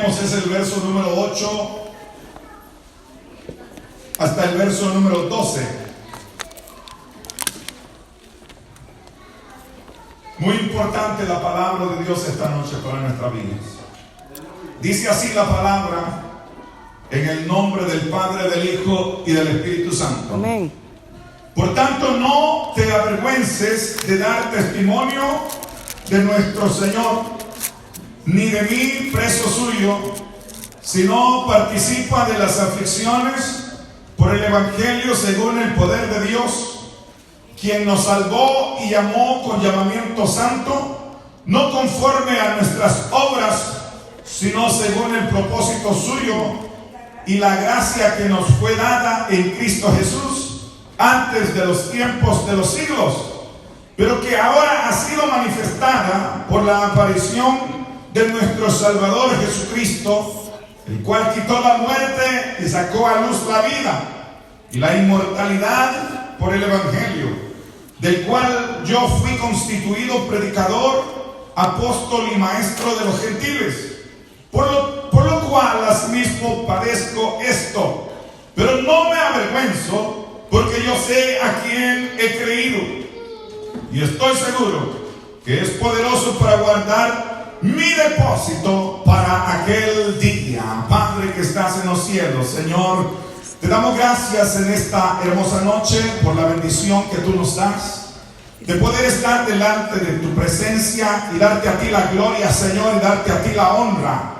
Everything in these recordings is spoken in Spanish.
leemos es el verso número 8 hasta el verso número 12. Muy importante la palabra de Dios esta noche para nuestras vidas. Dice así la palabra, en el nombre del Padre, del Hijo y del Espíritu Santo. Amén. Por tanto, no te avergüences de dar testimonio de nuestro Señor, ni de mí, preso suyo, sino participa de las aflicciones por el Evangelio según el poder de Dios, quien nos salvó y llamó con llamamiento santo, no conforme a nuestras obras, sino según el propósito suyo y la gracia que nos fue dada en Cristo Jesús antes de los tiempos de los siglos, pero que ahora ha sido manifestada por la aparición de nuestro Salvador Jesucristo, el cual quitó la muerte y sacó a luz la vida y la inmortalidad por el Evangelio, del cual yo fui constituido predicador, apóstol y maestro de los gentiles, por lo cual asimismo padezco esto, pero no me avergüenzo, porque yo sé a quién he creído y estoy seguro que es poderoso para guardar mi depósito para aquel día. Padre que estás en los cielos, Señor, te damos gracias en esta hermosa noche por la bendición que tú nos das de poder estar delante de tu presencia y darte a ti la gloria, Señor, y darte a ti la honra,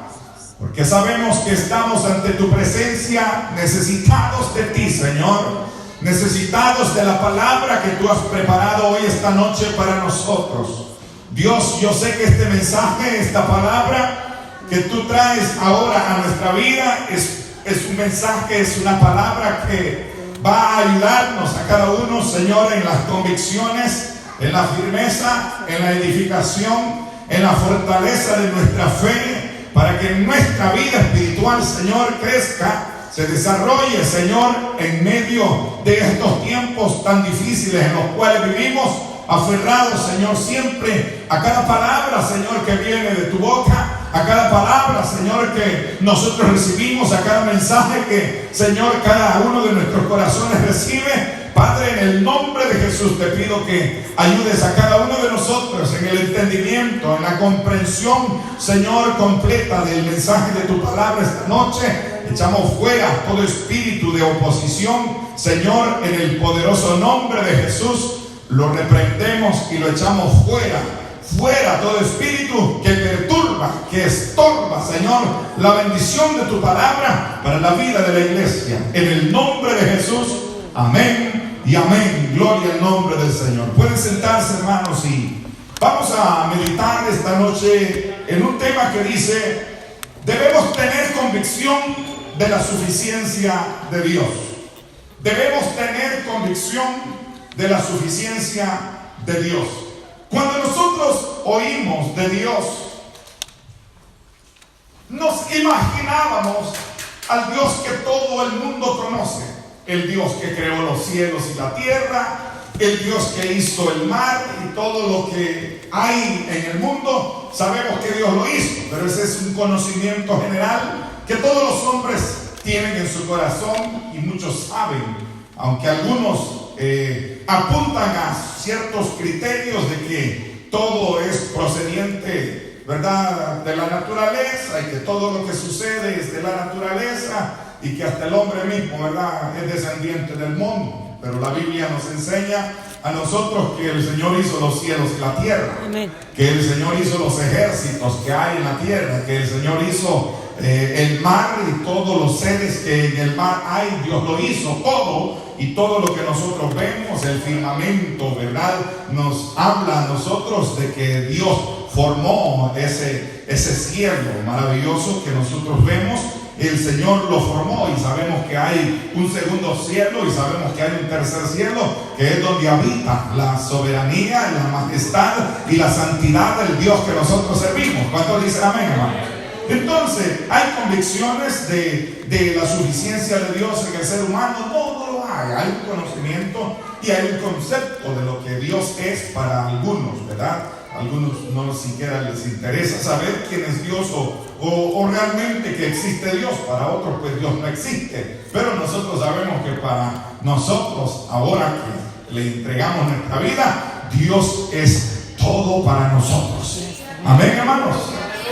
porque sabemos que estamos ante tu presencia necesitados de ti, Señor, necesitados de la palabra que tú has preparado hoy esta noche para nosotros. Dios, yo sé que este mensaje, esta palabra que tú traes ahora a nuestra vida es un mensaje, es una palabra que va a ayudarnos a cada uno, Señor, en las convicciones, en la firmeza, en la edificación, en la fortaleza de nuestra fe, para que nuestra vida espiritual, Señor, crezca, se desarrolle, Señor, en medio de estos tiempos tan difíciles en los cuales vivimos, aferrados, Señor, siempre a cada palabra, Señor, que viene de tu boca, a cada palabra, Señor, que nosotros recibimos, a cada mensaje que, Señor, cada uno de nuestros corazones recibe. Padre, en el nombre de Jesús te pido que ayudes a cada uno de nosotros en el entendimiento, en la comprensión, Señor, completa del mensaje de tu palabra esta noche. Echamos fuera todo espíritu de oposición, Señor, en el poderoso nombre de Jesús. Lo reprendemos y lo echamos fuera. Fuera todo espíritu que perturba, que estorba, Señor, la bendición de tu palabra para la vida de la iglesia. En el nombre de Jesús, amén y amén. Gloria al nombre del Señor. Pueden sentarse, hermanos, y vamos a meditar esta noche en un tema que dice: debemos tener convicción de la suficiencia de Dios. Debemos tener convicción de la suficiencia de Dios. Cuando nosotros oímos de Dios, nos imaginábamos al Dios que todo el mundo conoce, el Dios que creó los cielos y la tierra, el Dios que hizo el mar y todo lo que hay en el mundo. Sabemos que Dios lo hizo, pero ese es un conocimiento general que todos los hombres tienen en su corazón y muchos saben, aunque algunos apuntan a ciertos criterios de que todo es procediente, ¿verdad?, de la naturaleza, y que todo lo que sucede es de la naturaleza, y que hasta el hombre mismo, ¿verdad?, es descendiente del mundo. Pero la Biblia nos enseña a nosotros que el Señor hizo los cielos y la tierra. Amén. Que el Señor hizo los ejércitos que hay en la tierra, que el Señor hizo el mar y todos los seres que en el mar hay. Dios lo hizo todo, y todo lo que nosotros vemos, el firmamento, ¿verdad?, nos habla a nosotros de que Dios formó ese cielo maravilloso que nosotros vemos. El Señor lo formó, y sabemos que hay un segundo cielo y sabemos que hay un tercer cielo, que es donde habita la soberanía, la majestad y la santidad del Dios que nosotros servimos. ¿Cuántos dicen amén, hermano? Entonces, hay convicciones de la suficiencia de Dios en el ser humano. No lo hay. Hay un conocimiento y hay un concepto de lo que Dios es para algunos, ¿verdad? A algunos no siquiera les interesa saber quién es Dios o realmente que existe Dios. Para otros pues Dios no existe, pero nosotros sabemos que para nosotros, ahora que le entregamos nuestra vida, Dios es todo para nosotros. Amén, hermanos.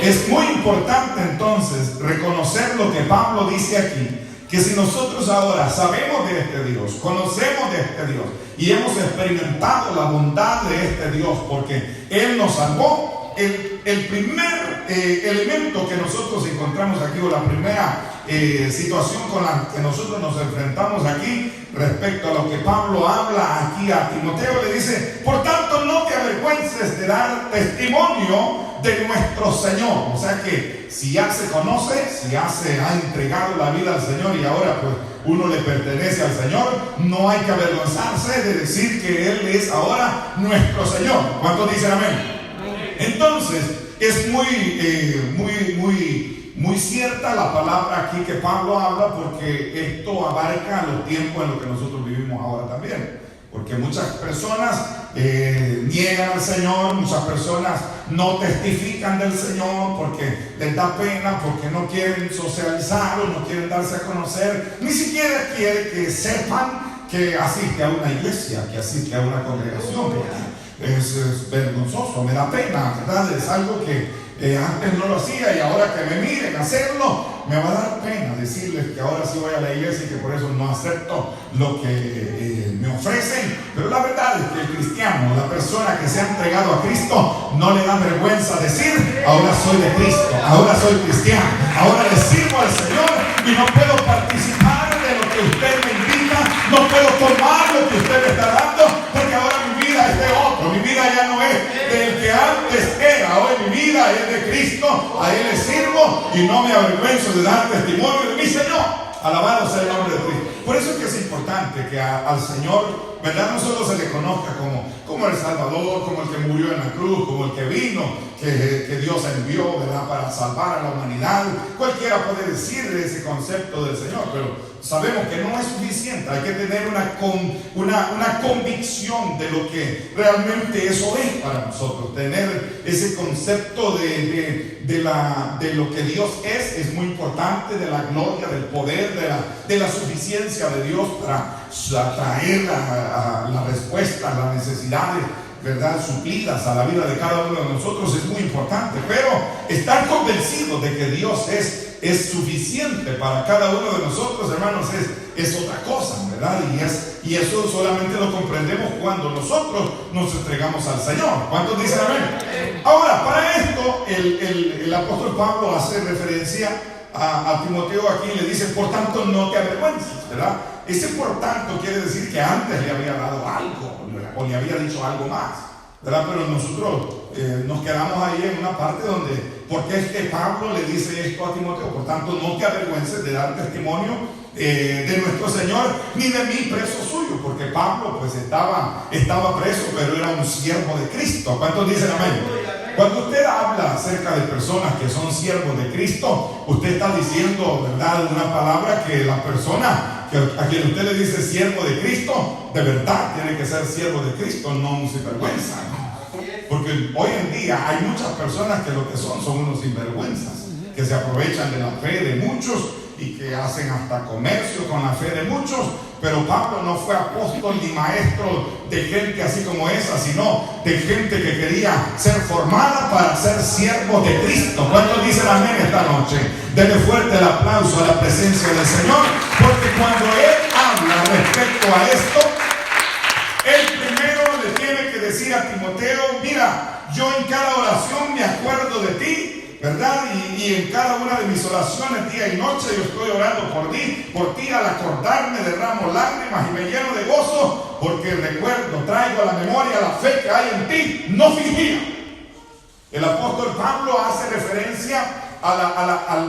Es muy importante entonces reconocer lo que Pablo dice aquí, que si nosotros ahora sabemos de este Dios, conocemos de este Dios y hemos experimentado la bondad de este Dios porque Él nos salvó, el primer elemento que nosotros encontramos aquí, o la primera situación con la que nosotros nos enfrentamos aquí respecto a lo que Pablo habla aquí a Timoteo, le dice: por tanto no te avergüences de dar testimonio de nuestro Señor. O sea que si ya se conoce, si ya se ha entregado la vida al Señor y ahora pues uno le pertenece al Señor, no hay que avergonzarse de decir que Él es ahora nuestro Señor. ¿Cuántos dicen amén? Entonces es muy cierta la palabra aquí que Pablo habla, porque esto abarca los tiempos en los que nosotros vivimos ahora también. Porque muchas personas niegan al Señor, muchas personas no testifican del Señor porque les da pena, porque no quieren socializar o no quieren darse a conocer, ni siquiera quieren que sepan que asiste a una iglesia, que asiste a una congregación, porque es vergonzoso, me da pena, ¿verdad? Es algo que antes no lo hacía y ahora que me miren hacerlo, me va a dar pena decirles que ahora sí voy a la iglesia y que por eso no acepto lo que me ofrecen. Pero la verdad es que el cristiano, la persona que se ha entregado a Cristo, no le da vergüenza decir: ahora soy de Cristo, ahora soy cristiano, ahora le sirvo al Señor y no puedo participar de lo que usted me invita, no puedo tomar lo que usted me está dando, porque ahora mi vida es de otro, mi vida ya no es del que antes era, hoy mi vida es de Cristo, a Él le sirvo y no me avergüenzo de dar testimonio de mi Señor. Alabado sea el nombre de Cristo. Por eso es que es importante que al Señor, ¿verdad?, no solo se le conozca como el Salvador, como el que murió en la cruz, como el que vino, que Dios envió, ¿verdad?, para salvar a la humanidad. Cualquiera puede decir de ese concepto del Señor, pero sabemos que no es suficiente. Hay que tener una convicción de lo que realmente eso es para nosotros. Tener ese concepto de lo que Dios es muy importante, de la gloria, del poder, de la suficiencia de Dios para traer la respuesta a las necesidades, ¿verdad?, suplidas a la vida de cada uno de nosotros. Es muy importante, pero estar convencidos de que Dios es suficiente para cada uno de nosotros, hermanos, es otra cosa, ¿verdad? Y eso solamente lo comprendemos cuando nosotros nos entregamos al Señor. ¿Cuántos dicen amén? Ahora, para esto el apóstol Pablo hace referencia a Timoteo aquí y le dice: por tanto no te avergüences, ¿verdad? Ese por tanto quiere decir que antes le había dado algo o le había dicho algo más, ¿verdad? Pero nosotros nos quedamos ahí en una parte donde, ¿por qué es que Pablo le dice esto a Timoteo? Por tanto no te avergüences de dar testimonio de nuestro Señor, ni de mí, preso suyo, porque Pablo pues estaba preso, pero era un siervo de Cristo. ¿Cuántos dicen amén? Cuando usted habla acerca de personas que son siervos de Cristo, usted está diciendo, ¿verdad?, una palabra que la persona a quien usted le dice siervo de Cristo, de verdad tiene que ser siervo de Cristo, no un sinvergüenza, ¿no? Porque hoy en día hay muchas personas que lo que son unos sinvergüenzas, que se aprovechan de la fe de muchos y que hacen hasta comercio con la fe de muchos. Pero Pablo no fue apóstol ni maestro de gente así como esa, sino de gente que quería ser formada para ser siervos de Cristo. ¿Cuántos dicen amén esta noche? Denle fuerte el aplauso a la presencia del Señor, porque cuando Él habla respecto a esto, Él primero le tiene que decir a Timoteo: mira, yo en cada oración me acuerdo de ti, ¿verdad? Y en cada una de mis oraciones, día y noche, yo estoy orando por ti al acordarme derramo lágrimas y me lleno de gozo, porque recuerdo, traigo a la memoria la fe que hay en ti, no fingida. El apóstol Pablo hace referencia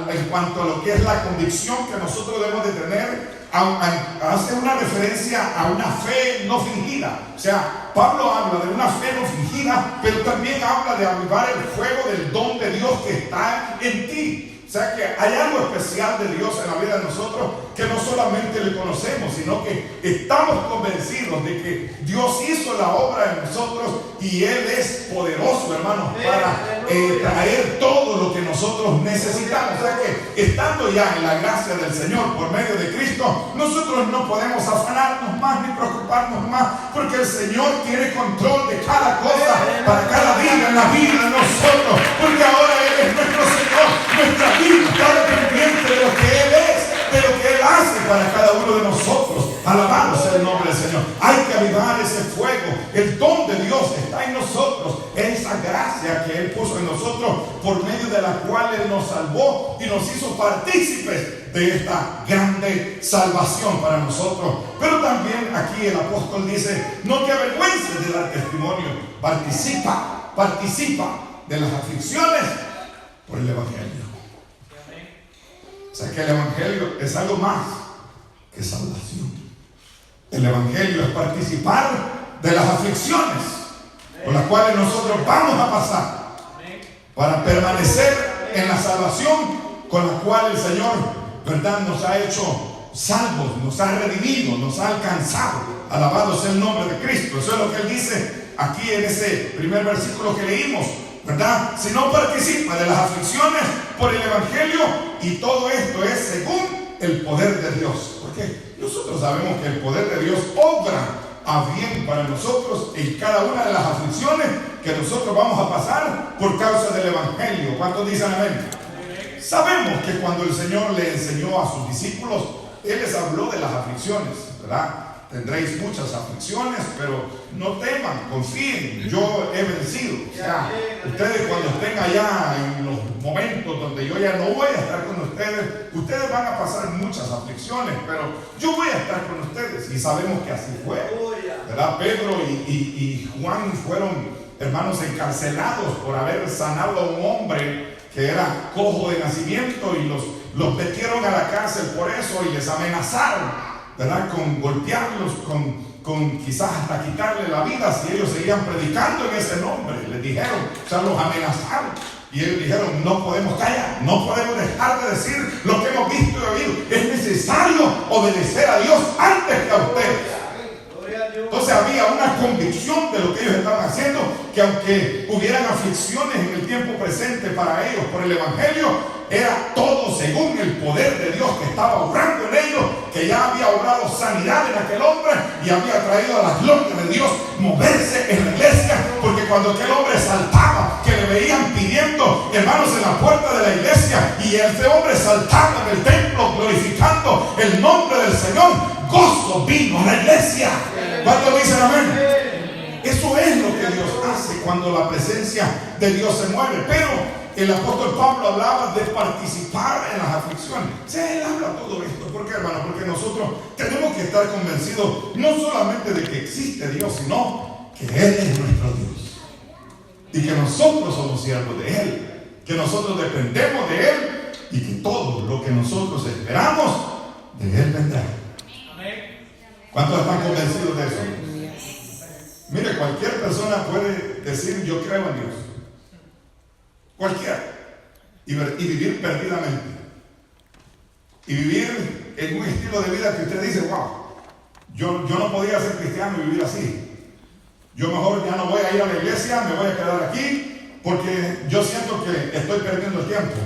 en cuanto a lo que es la convicción que nosotros debemos de tener, hace una referencia a una fe no fingida. O sea, Pablo habla de una fe no fingida, pero también habla de avivar el fuego del don de Dios que está en ti. O sea que hay algo especial de Dios en la vida de nosotros que no solamente le conocemos, sino que estamos convencidos de que Dios hizo la obra en nosotros y Él es poderoso, hermanos, para traer todo lo que nosotros necesitamos. O sea que estando ya en la gracia del Señor por medio de Cristo, nosotros no podemos afanarnos más ni preocuparnos más, porque el Señor tiene control de cada cosa para cada día en la vida de nosotros, porque ahora Él es nuestro Señor, nuestra vida está dependiente de lo que Él es, de lo que Él hace para cada uno de nosotros. Alabado sea el nombre del Señor. Hay que avivar ese fuego. El don de Dios está en nosotros, esa gracia que Él puso en nosotros, por medio de la cual Él nos salvó y nos hizo partícipes de esta grande salvación para nosotros. Pero también aquí el apóstol dice: no te avergüences de dar testimonio, participa de las aflicciones por el Evangelio. O sea que el Evangelio es algo más que salvación. El Evangelio es participar de las aflicciones por las cuales nosotros vamos a pasar para permanecer en la salvación con la cual el Señor, ¿verdad?, nos ha hecho salvos, nos ha redimido, nos ha alcanzado. Alabado sea el nombre de Cristo. Eso es lo que Él dice aquí en ese primer versículo que leímos, ¿verdad? Si no participa de las aflicciones por el Evangelio, y todo esto es según el poder de Dios. Porque nosotros sabemos que el poder de Dios obra a bien para nosotros en cada una de las aflicciones que nosotros vamos a pasar por causa del Evangelio. ¿Cuántos dicen amén? Sabemos que cuando el Señor le enseñó a sus discípulos, Él les habló de las aflicciones, ¿verdad? Tendréis muchas aflicciones, pero no teman, confíen, yo he vencido. O sea, ustedes cuando estén allá en los momentos donde yo ya no voy a estar con ustedes, ustedes van a pasar muchas aflicciones, pero yo voy a estar con ustedes. Y sabemos que así fue, ¿verdad? Pedro y Juan fueron, hermanos, encarcelados por haber sanado a un hombre que era cojo de nacimiento, y los metieron a la cárcel por eso y les amenazaron, ¿verdad?, con golpearlos, con quizás hasta quitarle la vida si ellos seguían predicando en ese nombre. Les dijeron, o sea, los amenazaron. Y ellos dijeron: no podemos callar, no podemos dejar de decir lo que hemos visto y oído. Es necesario obedecer a Dios antes que a ustedes. Entonces había una convicción de lo que ellos estaban haciendo, que aunque hubieran aflicciones en el tiempo presente para ellos por el Evangelio, era todo según el poder de Dios que estaba obrando en ellos, que ya había obrado sanidad en aquel hombre y había traído a la gloria de Dios moverse en la iglesia. Porque cuando aquel hombre saltaba, que le veían pidiendo, hermanos, en la puerta de la iglesia, y ese hombre saltaba en el templo glorificando el nombre del Señor, gozo vino a la iglesia. ¿Cuántos dicen amén? Eso es lo que Dios hace cuando la presencia de Dios se mueve. Pero el apóstol Pablo hablaba de participar en las aflicciones. Él habla todo esto. ¿Por qué, hermano? Porque nosotros tenemos que estar convencidos no solamente de que existe Dios, sino que Él es nuestro Dios y que nosotros somos siervos de Él, que nosotros dependemos de Él y que todo lo que nosotros esperamos de Él vendrá. ¿Cuántos están convencidos de eso? Mire, cualquier persona puede decir: yo creo en Dios. Cualquiera. Y vivir perdidamente. Y vivir en un estilo de vida que usted dice: wow, yo no podía ser cristiano y vivir así. Yo mejor ya no voy a ir a la iglesia, me voy a quedar aquí porque yo siento que estoy perdiendo el tiempo.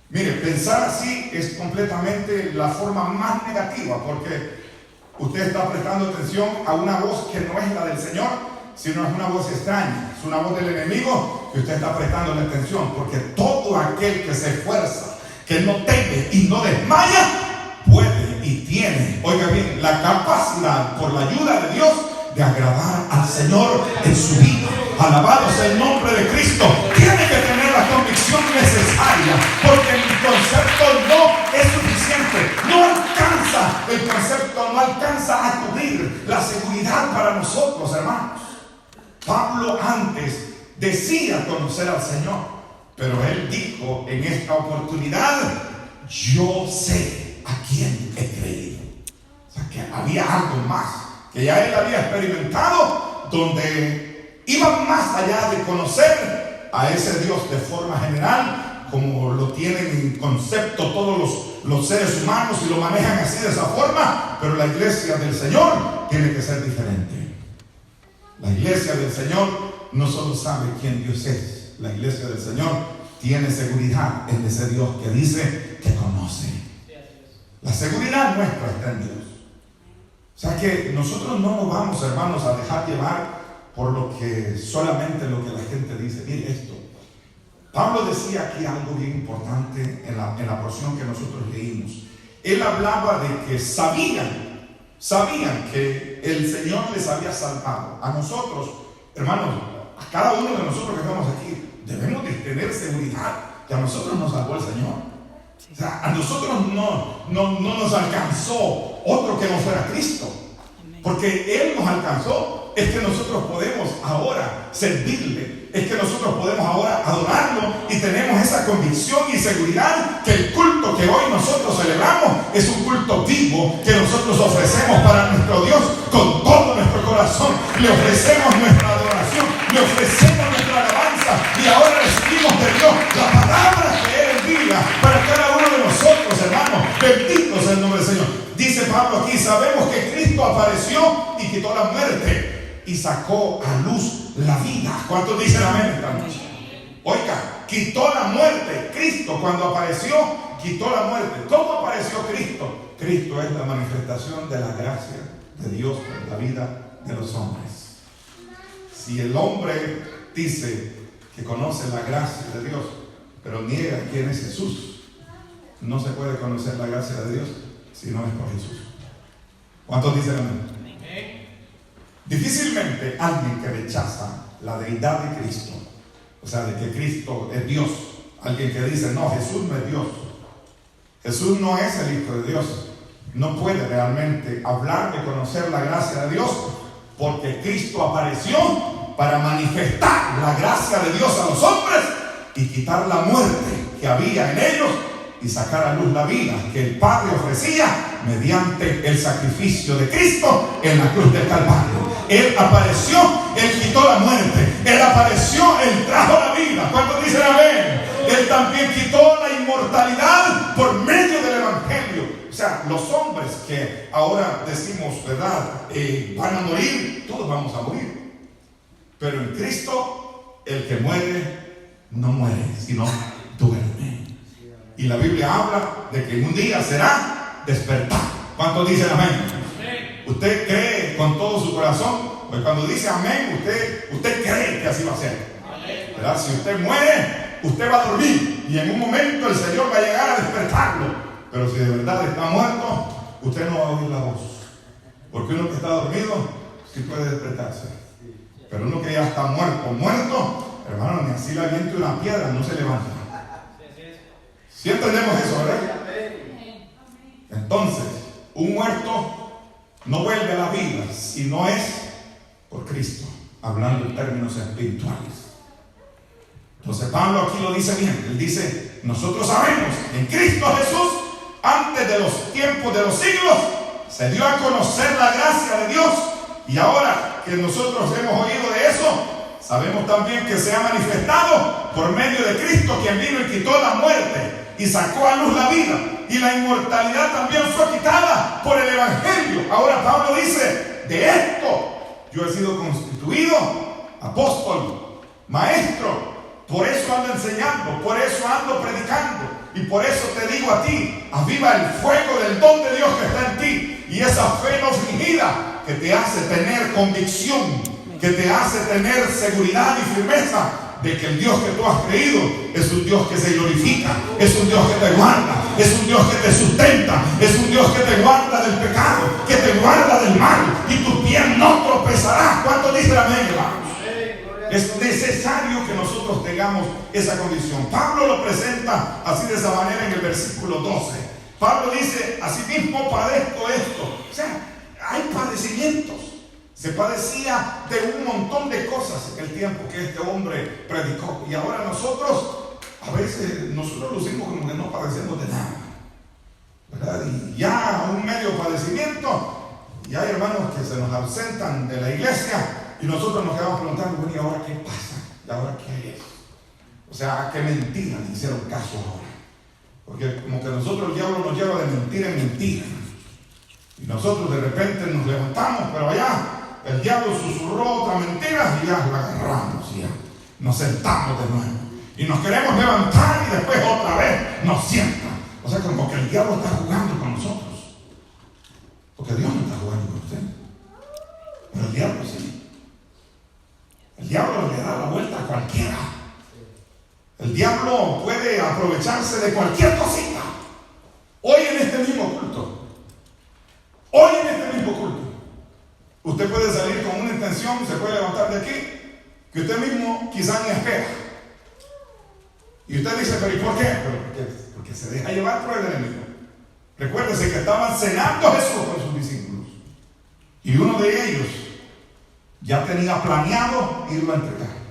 Mire, pensar así es completamente la forma más negativa, porque usted está prestando atención a una voz que no es la del Señor, sino es una voz extraña, es una voz del enemigo que usted está prestando atención. Porque todo aquel que se esfuerza, que no teme y no desmaya, puede y tiene, oiga bien, la capacidad, por la ayuda de Dios, de agradar al Señor en su vida. Alabado sea el nombre de Cristo. Tiene que tener la convicción necesaria, porque el concepto no es suficiente, no alcanza, el concepto no alcanza a cubrir la seguridad para nosotros, hermanos. Pablo antes decía conocer al Señor, pero él dijo en esta oportunidad: yo sé a quién he creído. O sea, que había algo más que ya él había experimentado, donde iba más allá de conocer a ese Dios de forma general. como lo tienen en concepto todos los seres humanos y lo manejan así de esa forma, pero la iglesia del Señor tiene que ser diferente. La iglesia del Señor no solo sabe quién Dios es, la iglesia del Señor tiene seguridad en ese Dios que dice que conoce. La seguridad nuestra está en Dios. O sea que nosotros no nos vamos, hermanos, a dejar llevar por solamente lo que la gente dice. Mire esto. Pablo decía aquí algo bien importante en la porción que nosotros leímos. Él hablaba de que sabían que el Señor les había salvado. A nosotros, hermanos, a cada uno de nosotros que estamos aquí, debemos de tener seguridad que a nosotros nos salvó el Señor. O sea, a nosotros no nos alcanzó otro que no fuera Cristo, porque Él nos alcanzó. Es que nosotros podemos ahora servirle, es que nosotros podemos ahora adorarlo y tenemos esa convicción y seguridad que el culto que hoy nosotros celebramos es un culto vivo que nosotros ofrecemos para nuestro Dios con todo nuestro corazón. Le ofrecemos nuestra adoración, le ofrecemos nuestra alabanza y ahora recibimos de Dios la palabra que Él envía para cada uno de nosotros, hermanos. Bendito sea el nombre del Señor. Dice Pablo aquí: sabemos que Cristo apareció y quitó la muerte y sacó a luz la vida. ¿Cuántos dicen amén esta noche? Oiga, quitó la muerte. Cristo, cuando apareció, quitó la muerte. ¿Cómo apareció Cristo? Cristo es la manifestación de la gracia de Dios en la vida de los hombres. Si el hombre dice que conoce la gracia de Dios, pero niega quién es Jesús, no se puede conocer la gracia de Dios si no es por Jesús. ¿Cuántos dicen amén? Difícilmente alguien que rechaza la deidad de Cristo, o sea, de que Cristo es Dios, alguien que dice, no, Jesús no es Dios, Jesús no es el Hijo de Dios, no puede realmente hablar de conocer la gracia de Dios, porque Cristo apareció para manifestar la gracia de Dios a los hombres y quitar la muerte que había en ellos y sacar a luz la vida que el Padre ofrecía mediante el sacrificio de Cristo en la cruz del Calvario. Él apareció, Él quitó la muerte, Él apareció, Él trajo la vida. ¿Cuántos dicen amén? Él también quitó la inmortalidad por medio del Evangelio. O sea, los hombres que ahora decimos, ¿verdad? Van a morir, todos vamos a morir. Pero en Cristo, el que muere, no muere, sino duerme. Y la Biblia habla de que en un día será despertar. ¿Cuántos dicen amén? Usted cree con todo su corazón, pues cuando dice amén, usted cree que así va a ser. ¿Verdad? Si usted muere, usted va a dormir y en un momento el Señor va a llegar a despertarlo. Pero si de verdad está muerto, usted no va a oír la voz. Porque uno que está dormido sí puede despertarse, pero uno que ya está muerto, hermano, ni así le aviente una piedra, no se levanta. ¿Sí entendemos eso, verdad? Entonces, un muerto no vuelve a la vida si no es por Cristo, hablando en términos espirituales. Entonces Pablo aquí lo dice bien. Él dice, nosotros sabemos que en Cristo Jesús, antes de los tiempos de los siglos, se dio a conocer la gracia de Dios, y ahora que nosotros hemos oído de eso, sabemos también que se ha manifestado por medio de Cristo, quien vino y quitó la muerte y sacó a luz la vida, y la inmortalidad también fue quitada por el Evangelio. Ahora Pablo dice, de esto yo he sido constituido apóstol, maestro, por eso ando enseñando, por eso ando predicando, y por eso te digo a ti, aviva el fuego del don de Dios que está en ti, y esa fe no fingida que te hace tener convicción, que te hace tener seguridad y firmeza de que el Dios que tú has creído es un Dios que se glorifica, es un Dios que te guarda, es un Dios que te sustenta, es un Dios que te guarda del pecado, que te guarda del mal, y tu pie no tropezará. ¿Cuántos dicen amén, hermanos? Es necesario que nosotros tengamos esa condición. Pablo lo presenta así, de esa manera, en el versículo 12. Pablo dice, asimismo padezco esto. O sea, hay padecimientos. Se padecía de un montón de cosas en el tiempo que este hombre predicó. Y ahora nosotros, a veces, nosotros lucimos como que no padecemos de nada, ¿verdad? Y ya un medio padecimiento, y hay hermanos que se nos ausentan de la iglesia, y nosotros nos quedamos preguntando, bueno, ¿y ahora qué pasa? ¿Y ahora qué es? O sea, ¿a qué mentira le hicieron caso ahora? Porque como que nosotros, el diablo nos lleva de mentira en mentira. Y nosotros de repente nos levantamos, pero allá el diablo susurró otra mentira y ya la agarramos y ya nos sentamos de nuevo. Y nos queremos levantar y después otra vez nos sienta. O sea, como que el diablo está jugando con nosotros. Porque Dios no está jugando con usted. Pero el diablo sí. El diablo le da la vuelta a cualquiera. El diablo puede aprovecharse de cualquier cosita. Hoy en este mismo culto. Hoy en este mismo culto. Usted puede salir con una intención, se puede levantar de aquí, que usted mismo quizás ni espera. Y usted dice, pero ¿y por qué? Porque se deja llevar por el enemigo. Recuérdese que estaban cenando Jesús con sus discípulos. Y uno de ellos ya tenía planeado irlo a entregar.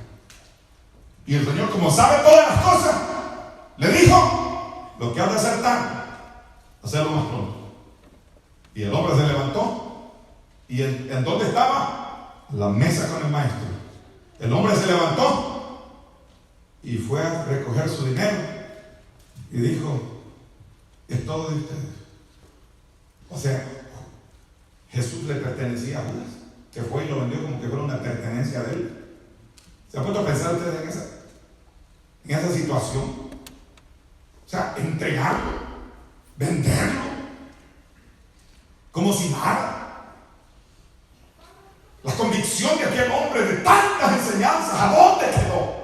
Y el Señor, como sabe todas las cosas, le dijo, lo que has de hacer tan, hacerlo más pronto. Y el hombre se levantó. ¿Y en dónde estaba? La mesa con el maestro. El hombre se levantó y fue a recoger su dinero y dijo, es todo de ustedes. O sea, Jesús le pertenecía a Judas, que fue y lo vendió como que fuera una pertenencia de él. ¿Se ha puesto a pensar ustedes en esa situación? O sea, entregarlo, venderlo, como si nada. La convicción de aquel hombre de tantas enseñanzas, ¿a dónde quedó?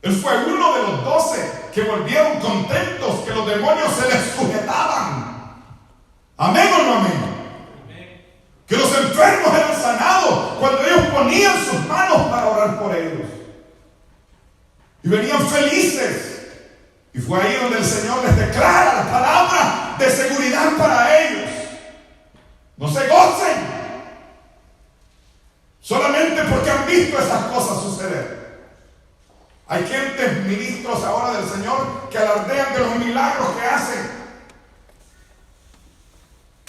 Él fue uno de los 12 que volvieron contentos que los demonios se les sujetaban. ¿Amén o no amén? Que los enfermos eran sanados cuando ellos ponían sus manos para orar por ellos. Y venían felices. Y fue ahí donde el Señor les declara la palabra de seguridad para ellos. No se gocen solamente porque han visto esas cosas suceder. Hay gentes, ministros ahora del Señor, que alardean de los milagros que hacen.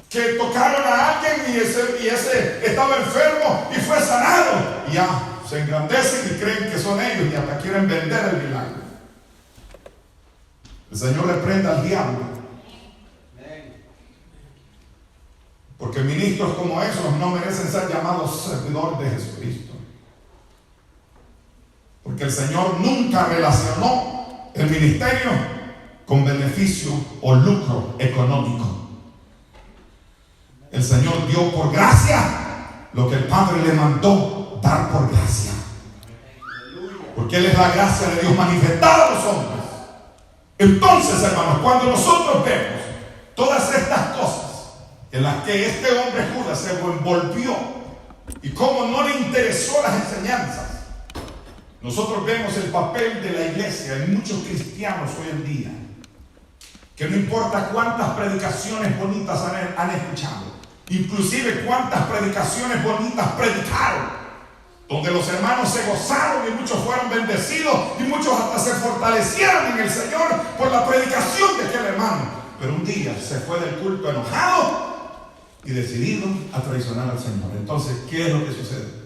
Que tocaron a alguien y ese estaba enfermo y fue sanado. Y ya se engrandecen y creen que son ellos y hasta quieren vender el milagro. El Señor reprenda al diablo. Porque ministros como esos no merecen ser llamados servidores de Jesucristo. Porque el Señor nunca relacionó el ministerio con beneficio o lucro económico. El Señor dio por gracia lo que el Padre le mandó dar por gracia. Porque Él es la gracia de Dios manifestada a los hombres. Entonces, hermanos, cuando nosotros vemos todas estas cosas en las que este hombre Judas se envolvió y cómo no le interesó las enseñanzas, nosotros vemos el papel de la iglesia en muchos cristianos hoy en día, que no importa cuántas predicaciones bonitas han escuchado, inclusive cuántas predicaciones bonitas predicaron, donde los hermanos se gozaron y muchos fueron bendecidos y muchos hasta se fortalecieron en el Señor por la predicación de aquel hermano, pero un día se fue del culto enojado y decidido a traicionar al Señor. Entonces, ¿qué es lo que sucede?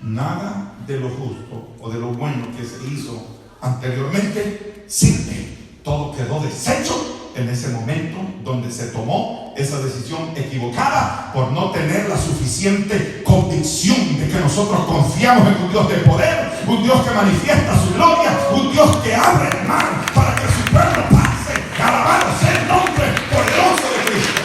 Nada de lo justo o de lo bueno que se hizo anteriormente sirve. Todo quedó deshecho en ese momento donde se tomó esa decisión equivocada por no tener la suficiente convicción de que nosotros confiamos en un Dios de poder, un Dios que manifiesta su gloria, un Dios que abre el mar para que su pueblo pase. Alabado sea el nombre poderoso de Cristo.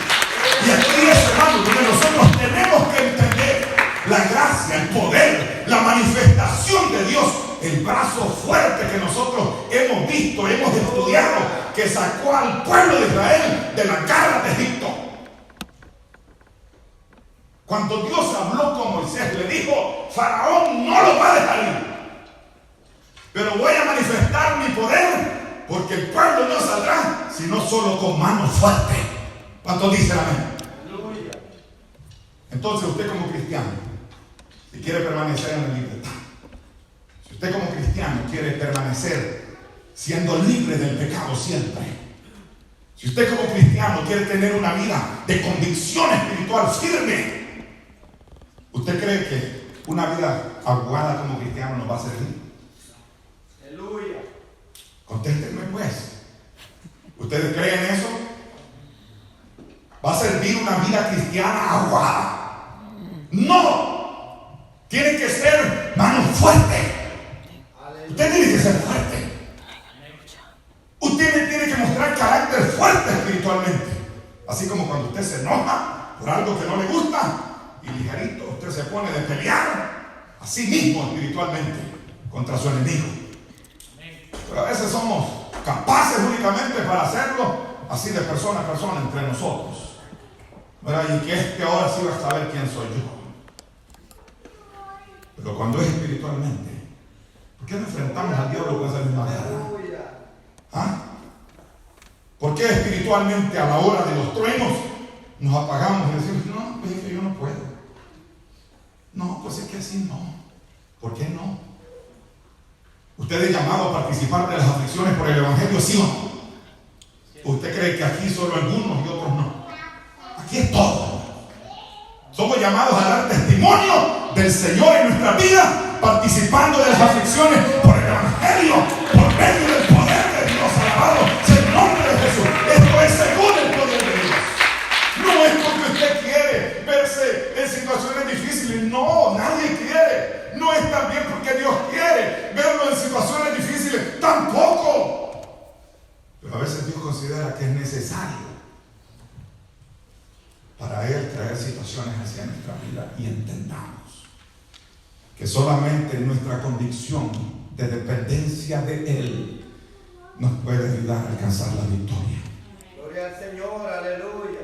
Y aquí es, hermano, donde nosotros tenemos que entender la gracia, el poder, la manifestación de Dios, el brazo fuerte que nosotros hemos visto, hemos estudiado, que sacó al pueblo de Israel de la garra de Egipto. Cuando Dios habló con Moisés, le dijo: Faraón no lo va a dejar ir, pero voy a manifestar mi poder, porque el pueblo no saldrá sino solo con mano fuerte. ¿Cuántos dicen amén? Entonces, usted como cristiano, si quiere permanecer en la libertad, si usted como cristiano quiere permanecer siendo libre del pecado siempre, si usted como cristiano quiere tener una vida de convicción espiritual firme, ¿usted cree que una vida aguada como cristiano nos va a servir? Contéstenme pues. ¿Ustedes creen eso? ¿Va a servir una vida cristiana aguada? No. Tiene que ser mano fuerte. Usted tiene que ser fuerte. Usted tiene que mostrar carácter fuerte espiritualmente. Así como cuando usted se enoja por algo que no le gusta y ligerito usted se pone de pelear así mismo espiritualmente contra su enemigo. Pero a veces somos capaces únicamente para hacerlo así de persona a persona entre nosotros, ¿verdad? Y que ahora sí va a saber quién soy yo. Pero cuando es espiritualmente, ¿por qué no enfrentamos al diablo con esa misma guerra? ¿Ah? ¿Por qué espiritualmente a la hora de los truenos nos apagamos y decimos, no, pues es que yo no puedo? No, pues es que así no. ¿Por qué no? ¿Usted es llamado a participar de las aflicciones por el Evangelio, sí o no? ¿Usted cree que aquí solo algunos y otros no? Aquí es todo. Somos llamados a dar testimonio del Señor en nuestra vida, participando de las aflicciones por el Evangelio, por medio del poder de Dios. Alabado sea el nombre de Jesús. Esto es según el poder de Dios. No es porque usted quiere verse en situaciones difíciles. No, nadie quiere. No es también porque Dios quiere verlo en situaciones difíciles. Tampoco. Pero a veces Dios considera que es necesario para Él traer situaciones hacia nuestra vida y entendamos que solamente nuestra convicción de dependencia de Él nos puede ayudar a alcanzar la victoria. Gloria al Señor, aleluya.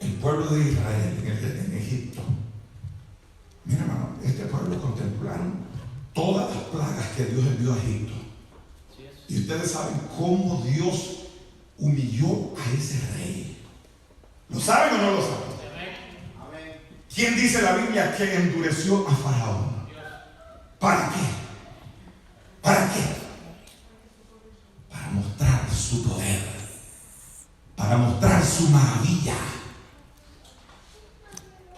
El pueblo de Israel en Egipto, mira hermano, este pueblo contemplaron todas las plagas que Dios envió a Egipto. Y ustedes saben cómo Dios humilló a ese rey. ¿Lo saben o no lo saben? Amén. ¿Quién dice la Biblia que endureció a Faraón? ¿Para qué? ¿Para qué? Para mostrar su poder, para mostrar su maravilla.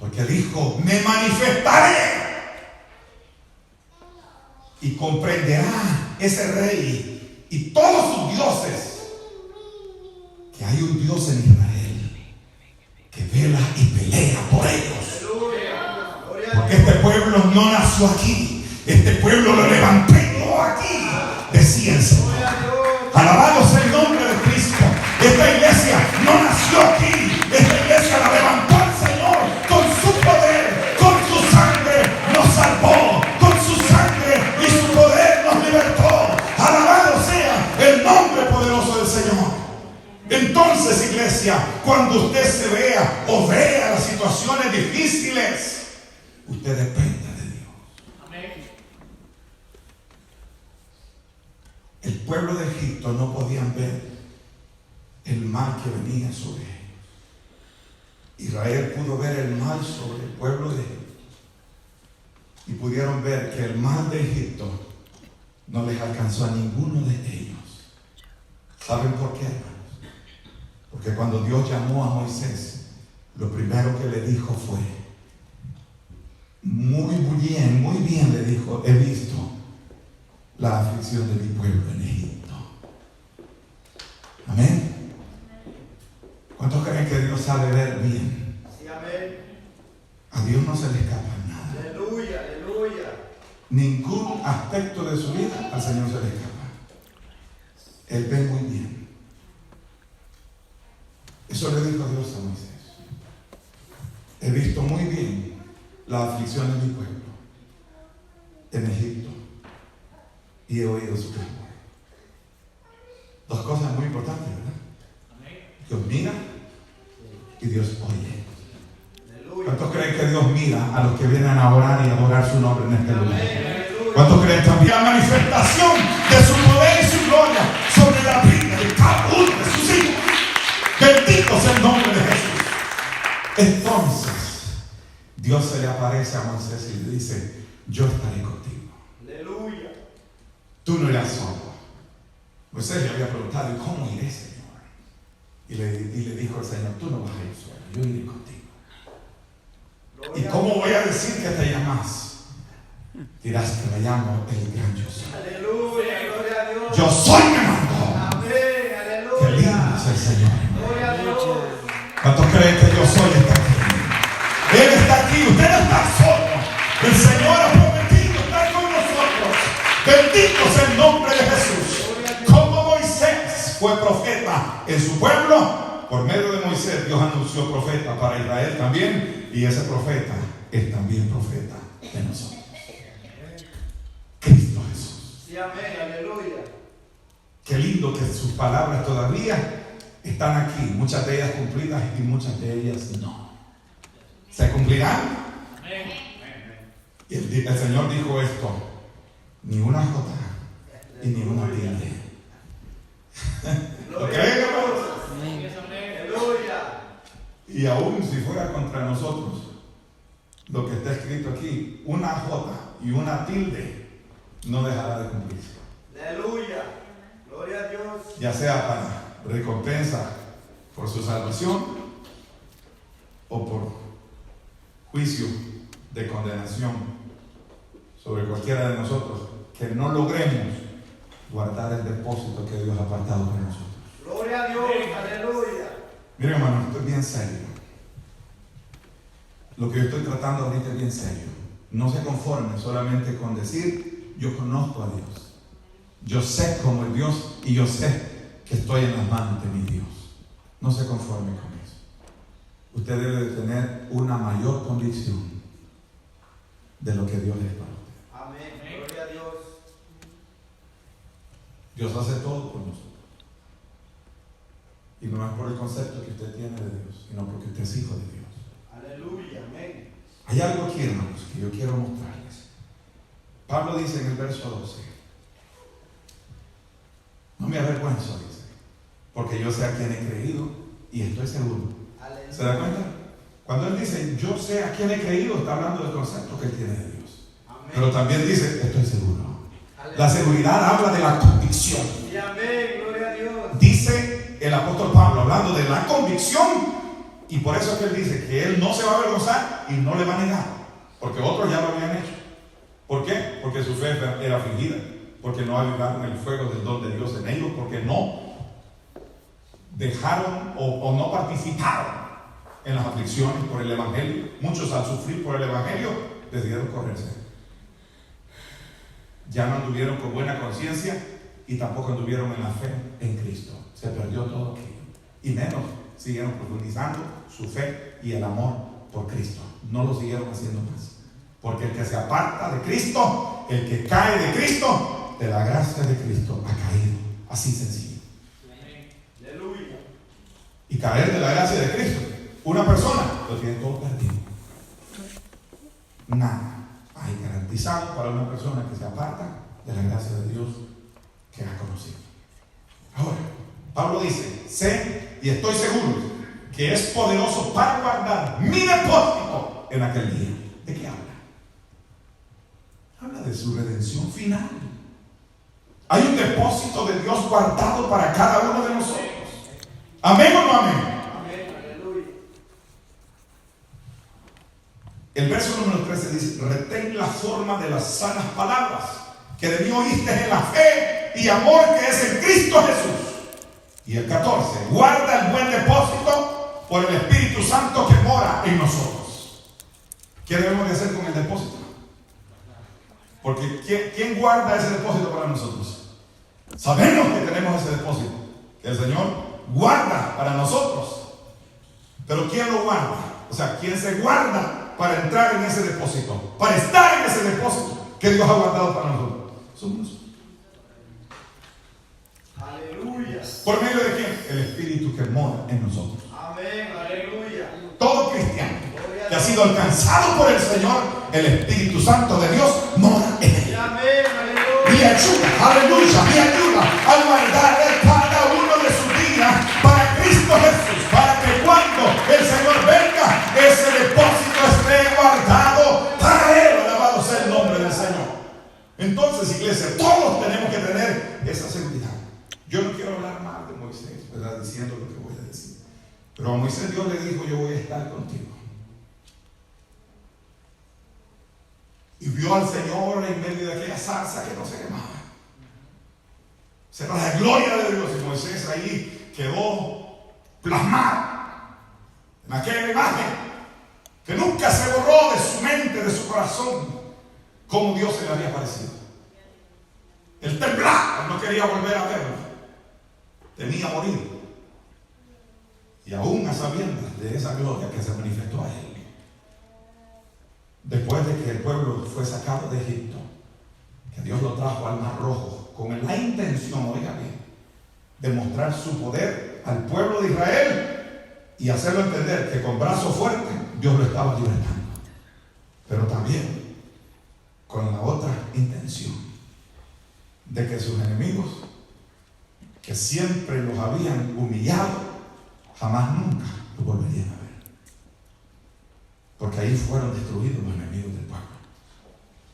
Porque dijo, me manifestaré. Y comprenderá ese rey y todos sus dioses que hay un Dios en Israel que vela y pelea por ellos. Porque este pueblo no nació aquí. Este pueblo lo levanté yo aquí, decía el Señor. Alabado sea el nombre de Cristo. Esta iglesia no nació aquí. Esta iglesia la levantó el Señor con su poder, con su sangre nos salvó, con su sangre y su poder nos libertó. Alabado sea el nombre poderoso del Señor. Entonces, iglesia, cuando usted se vea o vea las situaciones difíciles, usted dependa de Dios. El pueblo de Egipto no podían ver el mal que venía sobre ellos. Israel pudo ver el mal sobre el pueblo de Egipto y pudieron ver que el mal de Egipto no les alcanzó a ninguno de ellos. ¿Saben por qué, hermanos? Porque cuando Dios llamó a Moisés, lo primero que le dijo fue, muy bien le dijo, he visto la aflicción de mi pueblo en Egipto. Amén. ¿Cuántos creen que Dios sabe ver bien? Sí, amén. A Dios no se le escapa nada. Aleluya, aleluya. Ningún aspecto de su vida al Señor se le escapa. Él ve muy bien. Eso le dijo Dios a Moisés. He visto muy bien la aflicción de mi pueblo en Egipto y he oído su clamor. Dos cosas muy importantes, ¿verdad? Dios mira y Dios oye. ¿Cuántos creen que Dios mira a los que vienen a orar y a adorar su nombre en este lugar? ¿Cuántos creen también la manifestación de su poder y su gloria sobre la vida de cada uno de sus hijos? Bendito sea el nombre de Jesús. Entonces Dios se le aparece a Moisés y le dice, yo estaré contigo. Aleluya. Tú no irás solo. Moisés le había preguntado, ¿y cómo iré, Señor? Y le dijo al Señor, tú no vas a ir solo, yo iré contigo. ¿Y cómo voy a decir que te llamas? Dirás que me llamo el gran yo soy. Aleluya, gloria a Dios. Yo soy me mandó. alabamos al Señor. Gloria a Dios. ¿Cuántos creen que yo soy está aquí? Él está aquí, usted no está solo. El Señor ha prometido estar con nosotros. Bendito sea el nombre de Jesús. Como Moisés fue profeta en su pueblo, por medio de Moisés Dios anunció profeta para Israel también, y ese profeta es también profeta de nosotros. Cristo Jesús. Sí, amén, aleluya. Qué lindo que sus palabras todavía están aquí, muchas de ellas cumplidas y muchas de ellas no. ¿Se cumplirán? Y el Señor dijo esto: ni una jota y ni una tilde. ¿Lo creen, hermanos? Aleluya. Y aún si fuera contra nosotros, lo que está escrito aquí, una jota y una tilde no dejará de cumplirse. Aleluya. Gloria a Dios. Ya sea para recompensa por su salvación o por juicio de condenación sobre cualquiera de nosotros que no logremos guardar el depósito que Dios ha apartado para nosotros. Gloria a Dios. Aleluya. Mire, hermano, esto es bien serio. Lo que yo estoy tratando ahorita es bien serio. No se conforme solamente con decir: yo conozco a Dios, yo sé cómo es Dios y yo sé que estoy en las manos de mi Dios. No se conforme con eso. Usted debe de tener una mayor convicción de lo que Dios es para usted. Amén. Gloria a Dios. Dios hace todo por nosotros. Y no es por el concepto que usted tiene de Dios, sino porque usted es hijo de Dios. Aleluya. Amén. Hay algo aquí, hermanos, que yo quiero mostrarles. Pablo dice en el verso 12: no me avergüenzo, dice, porque yo sé a quién he creído y estoy seguro. Aleluya. ¿Se da cuenta? Cuando él dice yo sé a quién he creído, está hablando del concepto que él tiene de Dios. Amén. Pero también dice estoy seguro. Aleluya. La seguridad habla de la convicción. Sí, amén. Gloria a Dios. Dice el apóstol Pablo hablando de la convicción, y por eso es que él dice que él no se va a avergonzar y no le va a negar, porque otros ya lo habían hecho. ¿Por qué? Porque su fe era fingida, porque no avivaron el fuego del don de Dios en ellos, porque no dejaron o no participaron en las aflicciones por el Evangelio. Muchos, al sufrir por el Evangelio, decidieron correrse. Ya no anduvieron con buena conciencia y tampoco anduvieron en la fe en Cristo. Se perdió todo aquello. Y menos siguieron profundizando su fe y el amor por Cristo. No lo siguieron haciendo más. Porque el que se aparta de Cristo, el que cae de Cristo, de la gracia de Cristo ha caído. Así sencillo. Aleluya. Y caer de la gracia de Cristo, una persona lo tiene todo perdido. Nada hay garantizado para una persona que se aparta de la gracia de Dios que ha conocido. Ahora, Pablo dice: sé y estoy seguro que es poderoso para guardar mi depósito en aquel día. ¿De qué habla? Habla de su redención final. Hay un depósito de Dios guardado para cada uno de nosotros. ¿Amén o no amén? Amén. Aleluya. El verso número 13 dice: retén la forma de las sanas palabras que de mí oíste en la fe y amor que es en Cristo Jesús. Y el 14: guarda el buen depósito por el Espíritu Santo que mora en nosotros. ¿Qué debemos de hacer con el depósito? Porque ¿quién guarda ese depósito para nosotros? Sabemos que tenemos ese depósito, que el Señor guarda para nosotros. Pero ¿quién lo guarda? O sea, ¿quién se guarda para entrar en ese depósito? Para estar en ese depósito que Dios ha guardado para nosotros. Somos nosotros. Aleluya. ¿Por medio de quién? El Espíritu que mora en nosotros. Amén. Aleluya. Todo cristiano que ha sido alcanzado por el Señor, el Espíritu Santo de Dios mora en él. Amén. Aleluya. Y ayuda, aleluya, y ayuda a guardar cada uno de sus días para Cristo Jesús, para que cuando el Señor venga, ese depósito esté guardado para Él. Alabado sea el nombre del Señor. Entonces, iglesia, todos tenemos que tener esa seguridad. Yo no quiero hablar mal de Moisés, ¿verdad? Diciendo lo que voy a decir. Pero a Moisés Dios le dijo: yo voy a estar contigo. Y vio al Señor en medio de aquella zarza que no se quemaba. Será la gloria de Dios. Y Moisés ahí quedó plasmado en aquella imagen que nunca se borró de su mente, de su corazón, como Dios se le había parecido. Él temblaba, no quería volver a verlo, temía morir. Y aún a sabiendas de esa gloria que se manifestó a él, después de que el pueblo fue sacado de Egipto, que Dios lo trajo al Mar Rojo con la intención, oiga bien, de mostrar su poder al pueblo de Israel y hacerlo entender que con brazo fuerte Dios lo estaba libertando, pero también con la otra intención de que sus enemigos, que siempre los habían humillado, jamás nunca lo volverían a ver, porque ahí fueron destruidos los enemigos del pueblo.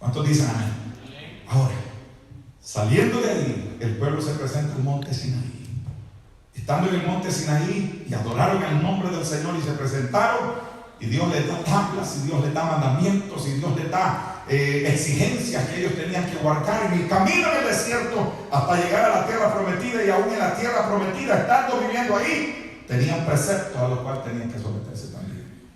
¿Cuántos dicen amén? Ahora, saliendo de ahí, el pueblo se presenta al monte Sinaí. Estando en el monte Sinaí, y adoraron el nombre del Señor y se presentaron, y Dios les da tablas, y Dios les da mandamientos, y Dios les da exigencias que ellos tenían que guardar en el camino en el desierto hasta llegar a la tierra prometida. Y aún en la tierra prometida, estando viviendo ahí, tenían preceptos a los cuales tenían que someterse también.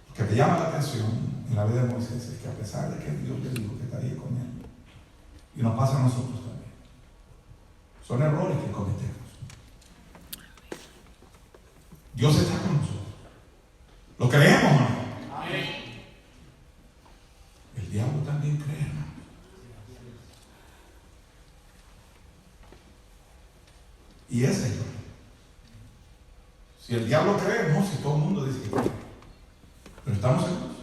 Lo que me llama la atención en la vida de Moisés es que a pesar de que Dios le dijo que estaría con él, y nos pasa a nosotros también, son errores que cometemos. Dios está con nosotros. ¿Lo creemos o no? Amén. El diablo también cree, hermano. Y ese es el problema. Si el diablo cree, no, si todo el mundo dice que cree. Pero estamos seguros.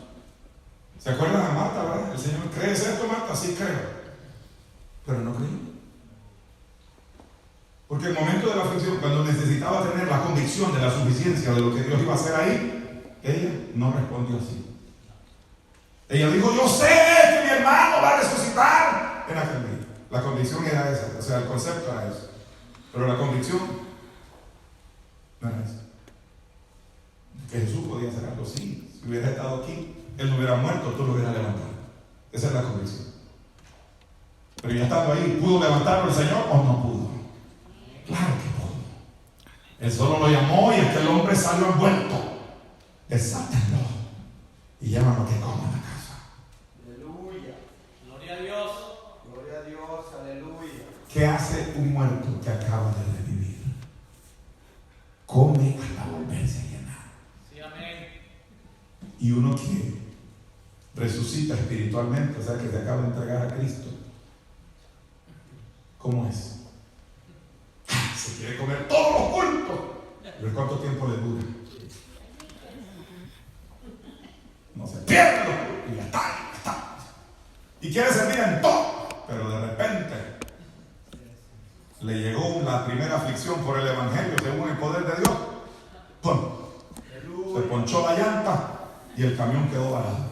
¿Se acuerdan de Marta, verdad? El Señor, ¿crees esto, Marta? Sí, creo. Pero no creí. Porque el momento de la aflicción, cuando necesitaba tener la convicción de la suficiencia de lo que Dios iba a hacer ahí, ella no respondió así. Ella dijo: yo sé que mi hermano va a resucitar en aquel día. La convicción era esa, o sea, el concepto era eso. Pero la convicción no era esa. Que Jesús podía hacer algo, sí. Si hubiera estado aquí, él no hubiera muerto, tú lo hubieras levantado. Esa es la convicción. Pero ya estando ahí, ¿pudo levantarlo el Señor o no pudo? Claro que pudo. Él solo lo llamó y aquel hombre salió envuelto. Desátenlo y llévalo que coma en la casa. Aleluya. Gloria a Dios. Gloria a Dios. Aleluya. ¿Qué hace un muerto que acaba de revivir? Come hasta volverse a llenar. Sí, amén. Y uno que resucita espiritualmente, o sea, que se acaba de entregar a Cristo, ¿cómo es? Se quiere comer todos los cultos. ¿Pero cuánto tiempo le dura? No se pierde los cultos y ya está. Y quiere servir en todo, pero de repente le llegó la primera aflicción por el Evangelio según el poder de Dios. ¡Pum! Se ponchó la llanta y el camión quedó varado.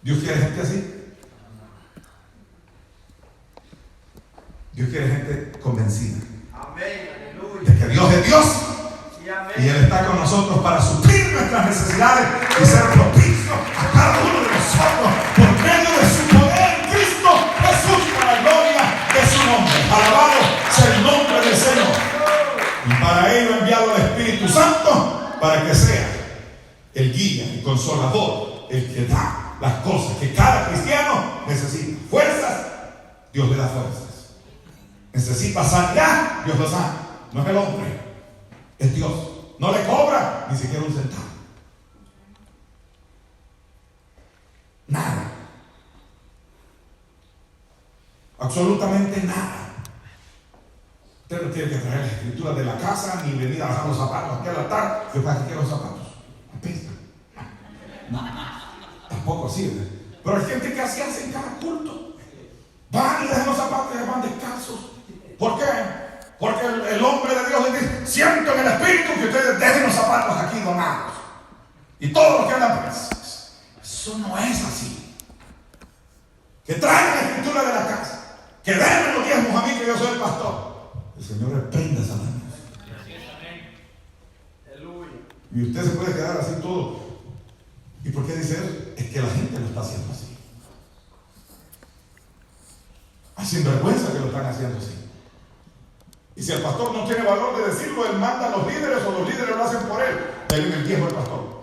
¿Dios quiere gente así? Dios quiere gente convencida. Amén. Aleluya. De que Dios es Dios. Sí, amén. Y Él está con nosotros para suplir nuestras necesidades y ser propicio a cada uno de nosotros por medio de su poder en Cristo Jesús, para la gloria de su nombre. Alabado sea el nombre del Señor. Y para ello ha enviado el Espíritu Santo para que sea el guía, el consolador, el que da las cosas que cada cristiano necesita. Fuerzas, Dios le da fuerzas. Necesita sanidad, Dios lo sana. No es el hombre, es Dios. No le cobra ni siquiera un centavo. Nada. Absolutamente nada. Usted no tiene que traer las escrituras de la casa ni venir a dejar los zapatos aquí al altar. Yo para qué quiero los zapatos. Apesta. No, tampoco sirve. Pero hay gente que así hace en cada culto. Van y dejan los zapatos y van descalzos. ¿Por qué? Porque el hombre de Dios le dice: siento en el Espíritu que ustedes dejen los zapatos aquí donados. Y todos los que andan pues, eso no es así. Que traigan la escritura de la casa. Que den los diezmos a mí, que yo soy el pastor. El Señor reprenda a Satanás. Y usted se puede quedar así todo. ¿Y por qué dice eso? Es que la gente lo está haciendo así. Hay sinvergüenza que lo están haciendo así. Y si el pastor no tiene valor de decirlo, él manda a los líderes o los líderes lo hacen por él. Denle el diezmo al pastor.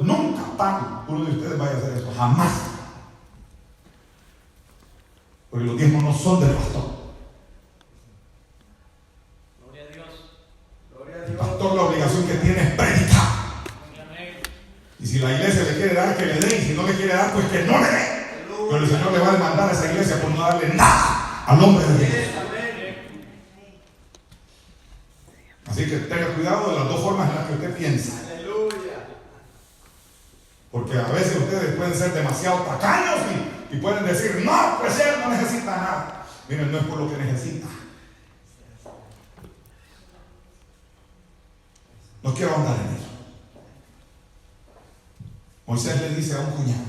Nunca uno de ustedes vaya a hacer eso. Jamás. Porque los diezmos no son del pastor. Gloria a Dios. El pastor la obligación que tiene es predicar. Y si la iglesia le quiere dar, que le dé. Y si no le quiere dar, pues que no le dé. Pero el Señor le va a demandar a esa iglesia por no darle nada al hombre de Dios. Así que tenga cuidado de las dos formas en las que usted piensa. Porque a veces ustedes pueden ser demasiado tacaños y pueden decir, no, pues él no necesita nada. Miren, no es por lo que necesita. No quiero andar en eso. Moisés le dice a un cuñado,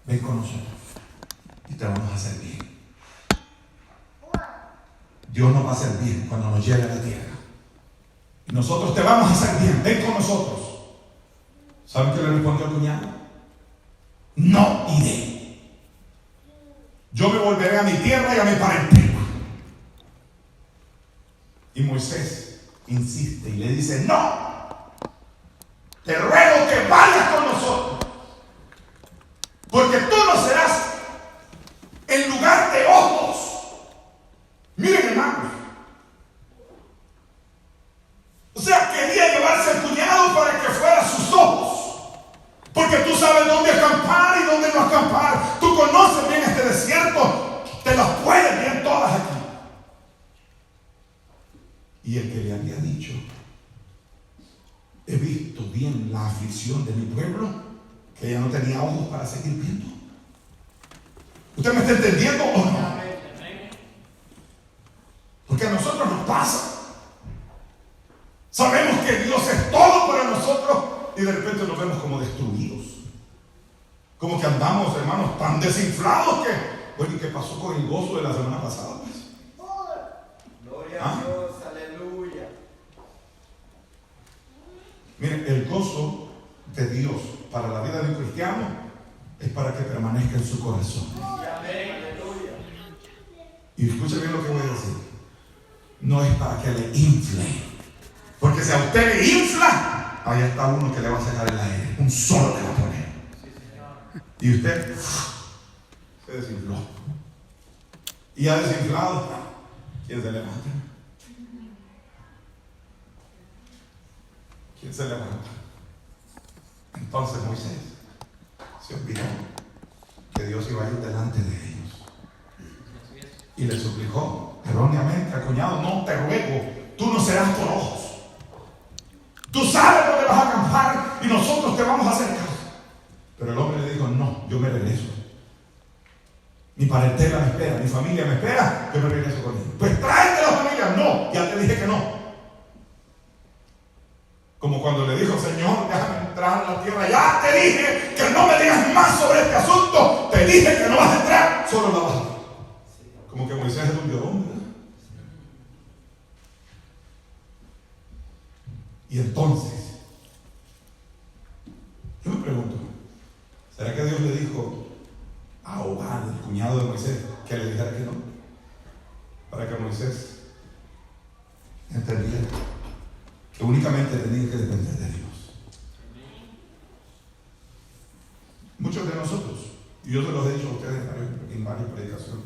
ven con nosotros y te vamos a hacer bien. Dios nos va a hacer bien cuando nos llegue a la tierra. Y nosotros te vamos a hacer bien, ven con nosotros. ¿Saben qué le respondió el cuñado? No iré. Yo me volveré a mi tierra y a mi parentela. Y Moisés insiste y le dice, no. Te ruego que vayas con nosotros. Porque tú no serás en lugar de ojos. Miren, hermanos. O sea, quería llevarse al cuñado para que fuera sus ojos. Porque tú sabes dónde acampar y dónde no acampar. Tú conoces bien este desierto. Te las puedes bien todas aquí. Y el que le había dicho, he visto bien la aflicción de mi pueblo, que ella no tenía ojos para seguir viendo. ¿Usted me está entendiendo o no? Porque a nosotros nos pasa. Sabemos que Dios es todo para nosotros y de repente nos vemos como destruidos. Como que andamos, hermanos, tan desinflados que, oye, ¿qué pasó con el gozo de la semana pasada? Pues? Gloria a Dios, aleluya. Miren, el gozo de Dios para la vida de un cristiano es para que permanezca en su corazón. Amén, aleluya. Y escuche bien lo que voy a decir. No es para que le infle. Porque si a usted le infla, ahí está uno que le va a sacar el aire. Un solo le va a poner. Y usted se desinfló. Y ha desinflado. ¿Quién se levanta? ¿Quién se levanta? Entonces Moisés se olvidó que Dios iba a ir delante de ellos. Y le suplicó erróneamente al cuñado, no, te ruego, tú no serás por ojos. Tú sabes dónde vas a acampar y nosotros te vamos a hacer caso. Pero el hombre le dijo, no, yo me regreso. Mi parentela me espera, mi familia me espera, yo me regreso con ellos. Pues tráete la familia. No, ya te dije que no. Como cuando le dijo, Señor, déjame entrar a la tierra. Ya te dije que no me digas más sobre este asunto. Te dije que no vas a entrar, solo la vas a ver. Como que Moisés es un llorón, ¿verdad? Y entonces, yo me pregunto, ¿será que Dios le dijo a Obad, el cuñado de Moisés, que le dijera que no? Para que Moisés entendiera que únicamente tenía que depender de Dios. Muchos de nosotros, y yo se los he dicho a ustedes en varias predicaciones,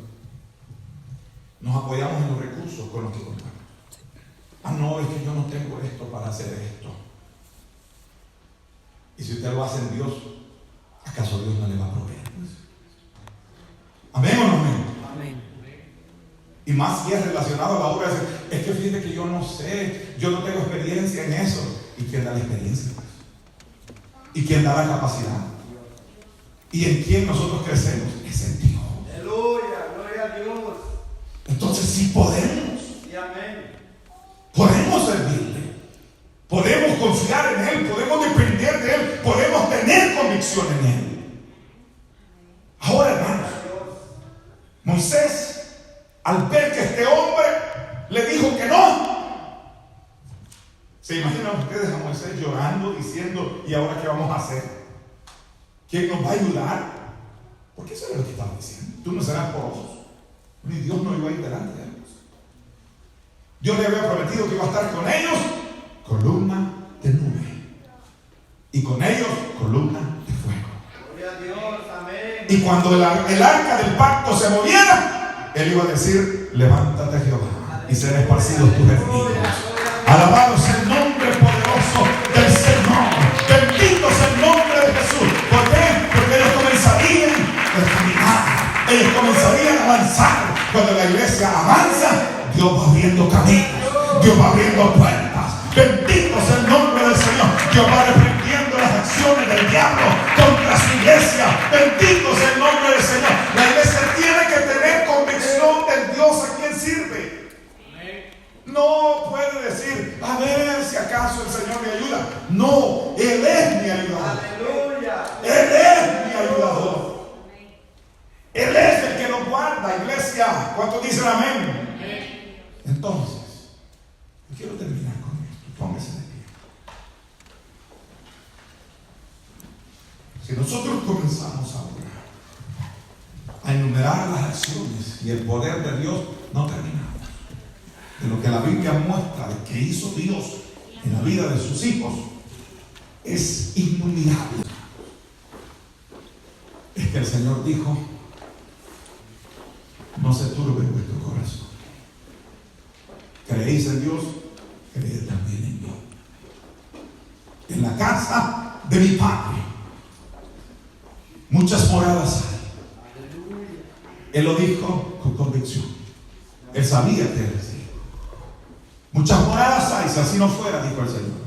nos apoyamos en los recursos con los que contamos. Ah, no, es que yo no tengo esto para hacer esto. Y si usted lo hace en Dios, ¿acaso Dios no le va a proveer? ¿Amén o no amén? Amén. Y más si es relacionado a la obra, es que fíjate que yo no sé, yo no tengo experiencia en eso. ¿Y quién da la experiencia? ¿Y quién da la capacidad? ¿Y en quién nosotros crecemos? Es en Dios. Aleluya, gloria a Dios. Entonces sí podemos. Sí, amén. Podemos servirle. Podemos confiar en Él. Podemos depender de Él. Podemos tener convicción en Él. Ahora, hermanos, Moisés, al ver que este hombre le dijo que no, ¿se imaginan ustedes a Moisés llorando, diciendo, ¿y ahora qué vamos a hacer? ¿Quién nos va a ayudar? Porque eso es lo que estaba diciendo. Tú no serás por ojos. Ni Dios no iba a ir delante de ellos. Dios le había prometido que iba a estar con ellos, columna de nube. Y con ellos, columna de fuego. Gloria a Dios, amén. Y cuando el arca del pacto se moviera, Él iba a decir: levántate, Jehová, y serán esparcidos tus enemigos. Alabado sea el nombre poderoso del Señor. Bendito sea el nombre de Jesús. ¿Por qué? Porque ellos comenzarían a caminar. Ellos comenzarían a avanzar. Cuando la iglesia avanza, Dios va abriendo caminos. Dios va abriendo puertas. Bendito sea el nombre del Señor. Dios va reprendiendo las acciones del diablo contra su iglesia. Bendito sea el nombre del Señor. La iglesia tiene que tener convicción del Dios a quien sirve. No puede decir: a ver si acaso el Señor me ayuda. No, Él es mi ayudador. Aleluya. Él es mi ayudador. Él es el que nos guarda, iglesia. ¿Cuántos dicen amén? Entonces, yo quiero terminar con esto. Póngase de pie. Si nosotros comenzamos ahora a enumerar las acciones y el poder de Dios, no terminamos. De lo que la Biblia muestra de que hizo Dios en la vida de sus hijos es innumerable. Es que el Señor dijo: no se turbe vuestro corazón. ¿Creéis en Dios? Creed también en mí. En la casa de mi Padre muchas moradas hay. Él lo dijo con convicción. Él sabía que era así. Muchas moradas hay. Si así no fuera, dijo el Señor,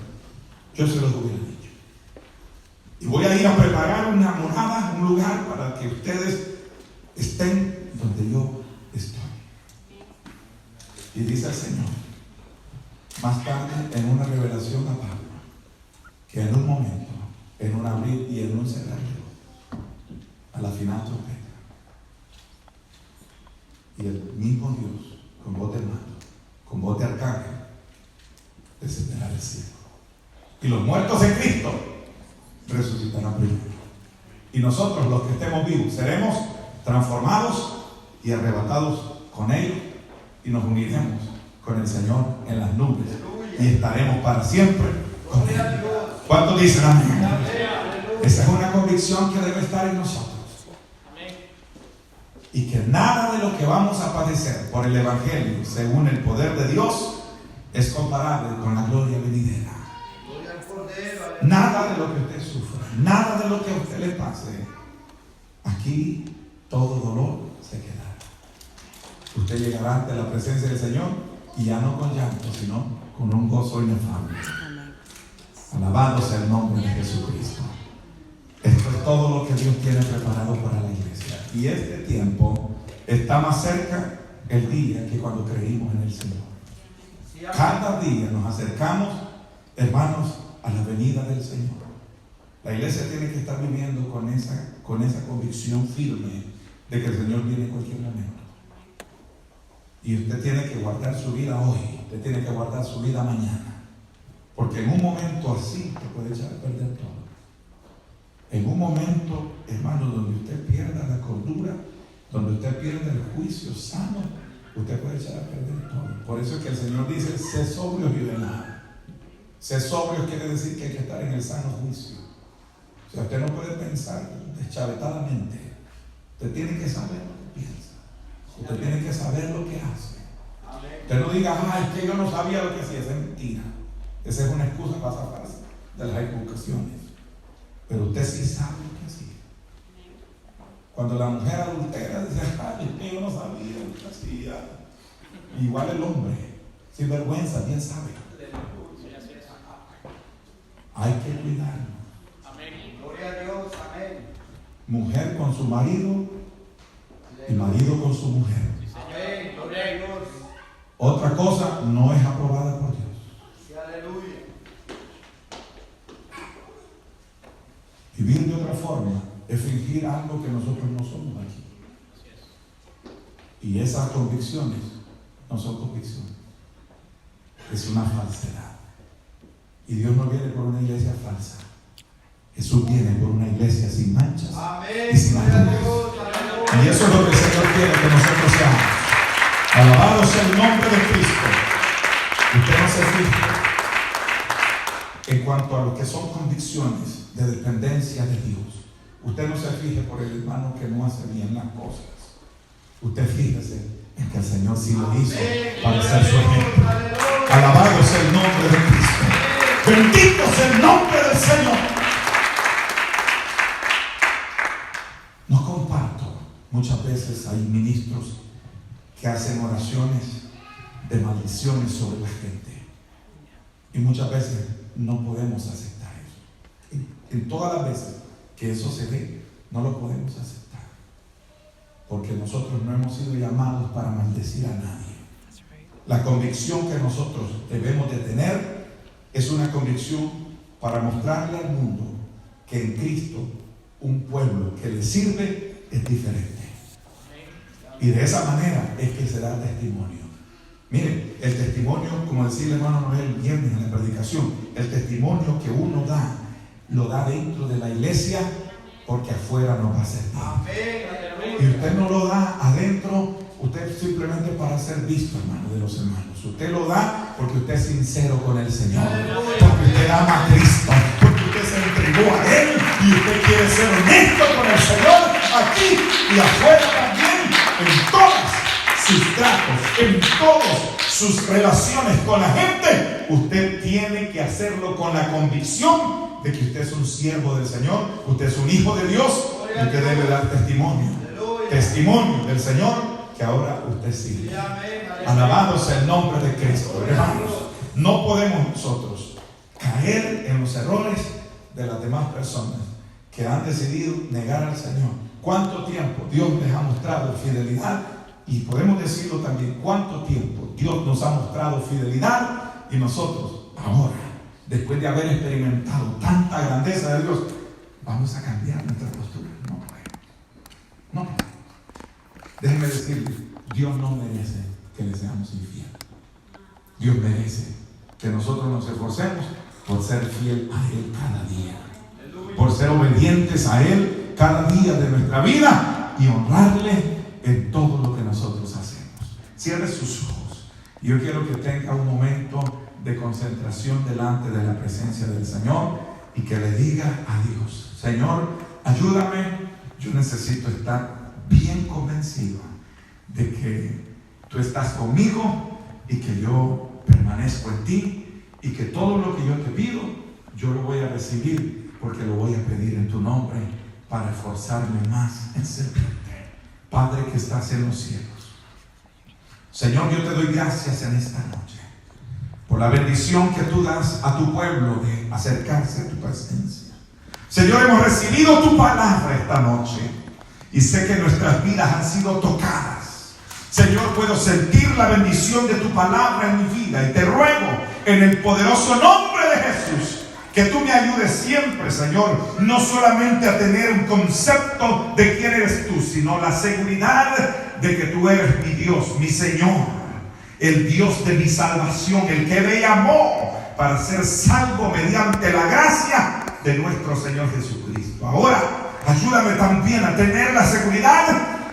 yo se los hubiera dicho. Y voy a ir a preparar una morada, un lugar para que ustedes estén donde yo estoy. Y dice el Señor más tarde en una revelación a Pablo, que en un momento, en un abrir y en un cerrar, a la final trompeta, y el mismo Dios, con voz de mando, con voz de arcángel, descenderá del cielo. Y los muertos en Cristo resucitarán primero. Y nosotros, los que estemos vivos, seremos transformados y arrebatados con ellos, y nos uniremos con el Señor en las nubes, y estaremos para siempre con Él. ¿Cuántos dicen amén? Esa es una convicción que debe estar en nosotros. Y que nada de lo que vamos a padecer por el Evangelio, según el poder de Dios, es comparable con la gloria venidera. Nada de lo que usted sufra, nada de lo que a usted le pase, aquí todo dolor se quedará. Usted llegará ante la presencia del Señor, y ya no con llanto, sino con un gozo inefable. Alabado sea el nombre de Jesucristo. Esto es todo lo que Dios tiene preparado para la iglesia. Y este tiempo está más cerca el día que cuando creímos en el Señor. Cada día nos acercamos, hermanos, a la venida del Señor. La iglesia tiene que estar viviendo con esa convicción firme de que el Señor viene en cualquier momento. Y usted tiene que guardar su vida hoy, usted tiene que guardar su vida mañana. Porque en un momento así te puede echar a perder todo. En un momento, hermano, donde usted pierda la cordura, donde usted pierda el juicio sano, usted puede echar a perder todo. Por eso es que el Señor dice: sé sobrios y velad. Ser sobrios quiere decir que hay que estar en el sano juicio. O sea, usted no puede pensar deschavetadamente. Usted tiene que saber lo que piensa. Usted tiene que saber lo que hace. Usted no diga: es que yo no sabía lo que hacía. Esa es mentira. Esa es una excusa para zafarse de las equivocaciones. Pero usted sí sabe lo que hacía. Cuando la mujer adultera dice: es que yo no sabía lo que hacía. Igual el hombre, sin vergüenza, bien sabe. Hay que cuidarnos. Amén. Gloria a Dios. Amén. Mujer con su marido y marido con su mujer. Amén. Gloria a Dios. Otra cosa no es aprobada por Dios. Sí, aleluya. Vivir de otra forma es fingir algo que nosotros no somos aquí. Y esas convicciones no son convicciones. Es una falsedad. Y Dios no viene por una iglesia falsa. Jesús viene por una iglesia sin manchas y sin arrugas. Y eso es lo que el Señor quiere que nosotros seamos. Alabado sea el nombre de Cristo. Usted no se fije en cuanto a lo que son convicciones de dependencia de Dios. Usted no se fije por el hermano que no hace bien las cosas. Usted fíjese en que el Señor sí lo hizo para ser su ejemplo. Alabado sea el nombre de Cristo. Bendito sea el nombre del Señor. No comparto. Muchas veces hay ministros que hacen oraciones de maldiciones sobre la gente. Y muchas veces no podemos aceptar eso. En todas las veces que eso se ve, no lo podemos aceptar. Porque nosotros no hemos sido llamados para maldecir a nadie. La convicción que nosotros debemos de tener es una convicción para mostrarle al mundo que en Cristo un pueblo que le sirve es diferente. Y de esa manera es que se da el testimonio. Miren, el testimonio, como decía el hermano Noel el viernes en la predicación, el testimonio que uno da, lo da dentro de la iglesia, porque afuera no va a ser bien. Y usted no lo da adentro, usted simplemente para ser visto, hermano, de los hermanos. Usted lo da porque usted es sincero con el Señor, porque usted ama a Cristo, porque usted se entregó a Él y usted quiere ser honesto con el Señor aquí y afuera también, en todas sus tratos, en todas sus relaciones con la gente. Usted tiene que hacerlo con la convicción de que usted es un siervo del Señor, usted es un hijo de Dios y usted debe dar testimonio del Señor que ahora usted sirve. Alabado sea el nombre de Cristo. Hermanos, no podemos nosotros caer en los errores de las demás personas que han decidido negar al Señor. ¿Cuánto tiempo Dios les ha mostrado fidelidad? Y podemos decirlo también, ¿cuánto tiempo Dios nos ha mostrado fidelidad? Y nosotros ahora, después de haber experimentado tanta grandeza de Dios, vamos a cambiar nuestra postura. No podemos. No podemos. Déjenme decirle, Dios no merece que le seamos infieles. Dios merece que nosotros nos esforcemos por ser fiel a Él cada día, por ser obedientes a Él cada día de nuestra vida y honrarle en todo lo que nosotros hacemos. Cierre sus ojos. Yo quiero que tenga un momento de concentración delante de la presencia del Señor y que le diga a Dios: Señor, ayúdame. Yo necesito estar bien convencido de que tú estás conmigo y que yo permanezco en ti y que todo lo que yo te pido yo lo voy a recibir, porque lo voy a pedir en tu nombre para esforzarme más en servirte. Padre que estás en los cielos, Señor, yo te doy gracias en esta noche por la bendición que tú das a tu pueblo de acercarse a tu presencia. Señor, hemos recibido tu palabra esta noche y sé que nuestras vidas han sido tocadas. Señor, puedo sentir la bendición de tu palabra en mi vida y te ruego en el poderoso nombre de Jesús que tú me ayudes siempre, Señor, no solamente a tener un concepto de quién eres tú, sino la seguridad de que tú eres mi Dios, mi Señor, el Dios de mi salvación, el que me llamó para ser salvo mediante la gracia de nuestro Señor Jesucristo. Ahora, ayúdame también a tener la seguridad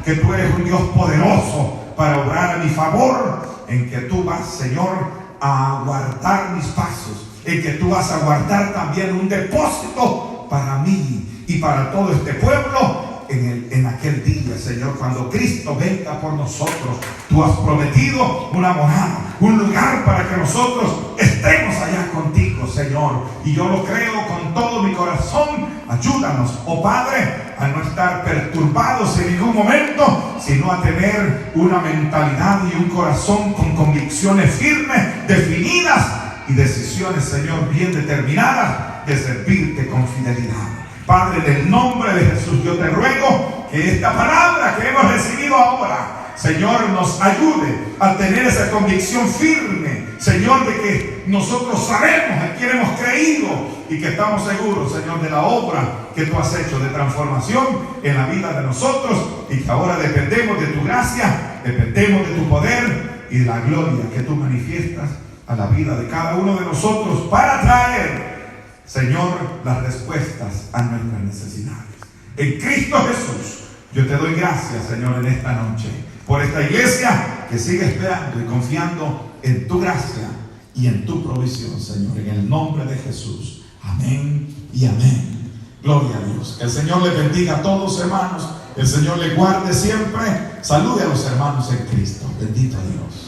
que tú eres un Dios poderoso para obrar a mi favor, en que tú vas, Señor, a guardar mis pasos, en que tú vas a guardar también un depósito para mí y para todo este pueblo en aquel día, Señor, cuando Cristo venga por nosotros. Tú has prometido una morada, un lugar para que nosotros estemos allá contigo, Señor, y yo lo creo con todo mi corazón. Ayúdanos, oh Padre, a no estar perturbados en ningún momento, sino a tener una mentalidad y un corazón con convicciones firmes, definidas, y decisiones, Señor, bien determinadas de servirte con fidelidad. Padre, en el nombre de Jesús, yo te ruego que esta palabra que hemos recibido ahora, Señor, nos ayude a tener esa convicción firme, Señor, de que nosotros sabemos a quién hemos creído y que estamos seguros, Señor, de la obra que tú has hecho de transformación en la vida de nosotros, y que ahora dependemos de tu gracia, dependemos de tu poder y de la gloria que tú manifiestas a la vida de cada uno de nosotros para traer, Señor, las respuestas a nuestras necesidades. En Cristo Jesús Yo te doy gracias, Señor, en esta noche, por esta iglesia que sigue esperando y confiando en tu gracia y en tu provisión, Señor, en el nombre de Jesús. Amén y amén. Gloria a Dios. Que el Señor les bendiga a todos, hermanos. El Señor les guarde siempre. Salude a los hermanos en Cristo. Bendito Dios.